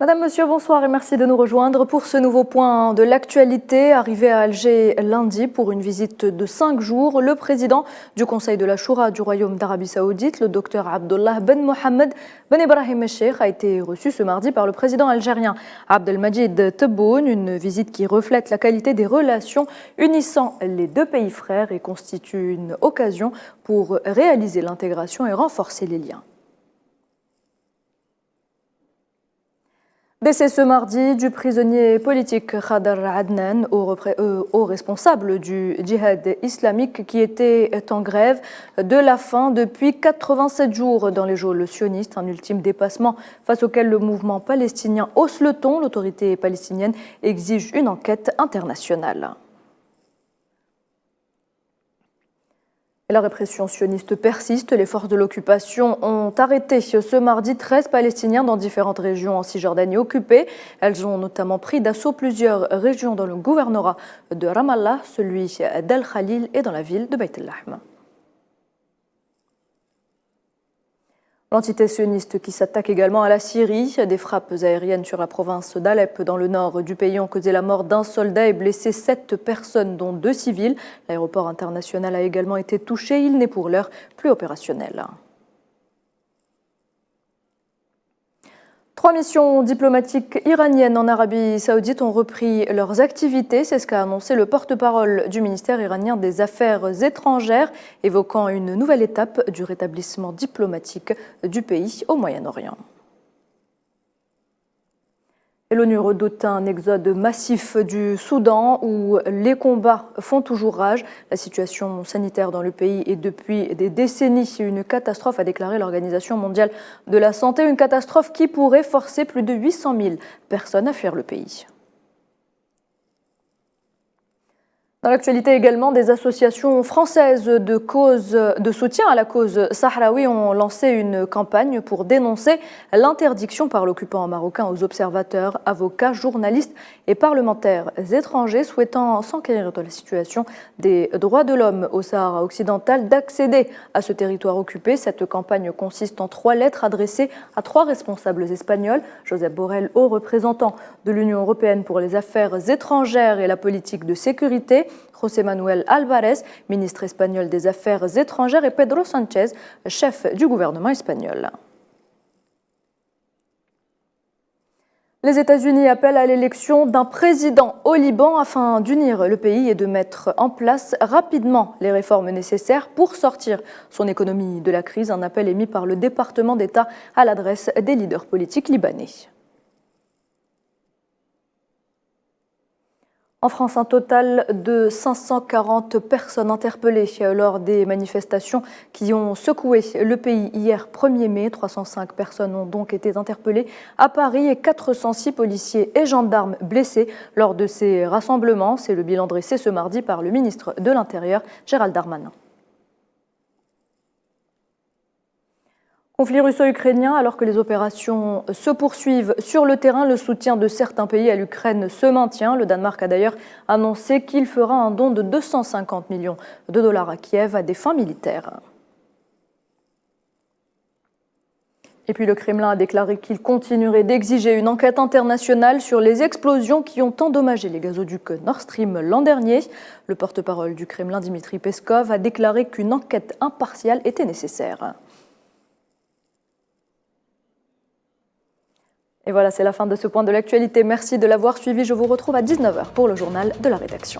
Madame, Monsieur, bonsoir et merci de nous rejoindre pour ce nouveau point de l'actualité. Arrivé à Alger lundi pour une visite de 5 jours, le président du Conseil de la Choura du Royaume d'Arabie Saoudite, le docteur Abdullah Ben Mohamed Ben Ibrahim El-Cheikh, a été reçu ce mardi par le président algérien Abdelmajid Tebboune. Une visite qui reflète la qualité des relations unissant les deux pays frères et constitue une occasion pour réaliser l'intégration et renforcer les liens. Décès ce mardi du prisonnier politique Khadr Adnan, haut responsable du djihad islamique qui était en grève de la faim depuis 87 jours dans les geôles sionistes. Un ultime dépassement face auquel le mouvement palestinien hausse le ton. L'autorité palestinienne exige une enquête internationale. La répression sioniste persiste. Les forces de l'occupation ont arrêté ce mardi 13 Palestiniens dans différentes régions en Cisjordanie occupées. Elles ont notamment pris d'assaut plusieurs régions dans le gouvernorat de Ramallah, celui d'Al Khalil et dans la ville de Beit el-Lahm. L'entité sioniste qui s'attaque également à la Syrie. Des frappes aériennes sur la province d'Alep dans le nord du pays ont causé la mort d'un soldat et blessé 7 personnes, dont 2 civils. L'aéroport international a également été touché. Il n'est pour l'heure plus opérationnel. 3 missions diplomatiques iraniennes en Arabie Saoudite ont repris leurs activités. C'est ce qu'a annoncé le porte-parole du ministère iranien des Affaires étrangères, évoquant une nouvelle étape du rétablissement diplomatique du pays au Moyen-Orient. L'ONU redoute un exode massif du Soudan où les combats font toujours rage. La situation sanitaire dans le pays est depuis des décennies une catastrophe, a déclaré l'Organisation mondiale de la santé. Une catastrophe qui pourrait forcer plus de 800 000 personnes à fuir le pays. Dans l'actualité également, des associations françaises de soutien à la cause sahraoui ont lancé une campagne pour dénoncer l'interdiction par l'occupant marocain aux observateurs, avocats, journalistes et parlementaires étrangers souhaitant s'enquérir de la situation des droits de l'homme au Sahara occidental d'accéder à ce territoire occupé. Cette campagne consiste en 3 lettres adressées à 3 responsables espagnols. Josep Borrell, haut représentant de l'Union européenne pour les affaires étrangères et la politique de sécurité, José Manuel Álvarez, ministre espagnol des Affaires étrangères, et Pedro Sánchez, chef du gouvernement espagnol. Les États-Unis appellent à l'élection d'un président au Liban afin d'unir le pays et de mettre en place rapidement les réformes nécessaires pour sortir son économie de la crise. Un appel émis par le département d'État à l'adresse des leaders politiques libanais. En France, un total de 540 personnes interpellées lors des manifestations qui ont secoué le pays hier 1er mai. 305 personnes ont donc été interpellées à Paris et 406 policiers et gendarmes blessés lors de ces rassemblements. C'est le bilan dressé ce mardi par le ministre de l'Intérieur, Gérald Darmanin. Conflit russo-ukrainien, alors que les opérations se poursuivent sur le terrain, le soutien de certains pays à l'Ukraine se maintient. Le Danemark a d'ailleurs annoncé qu'il fera un don de 250 millions de dollars à Kiev à des fins militaires. Et puis le Kremlin a déclaré qu'il continuerait d'exiger une enquête internationale sur les explosions qui ont endommagé les gazoducs Nord Stream l'an dernier. Le porte-parole du Kremlin, Dmitri Peskov, a déclaré qu'une enquête impartiale était nécessaire. Et voilà, c'est la fin de ce point de l'actualité. Merci de l'avoir suivi. Je vous retrouve à 19h pour le journal de la rédaction.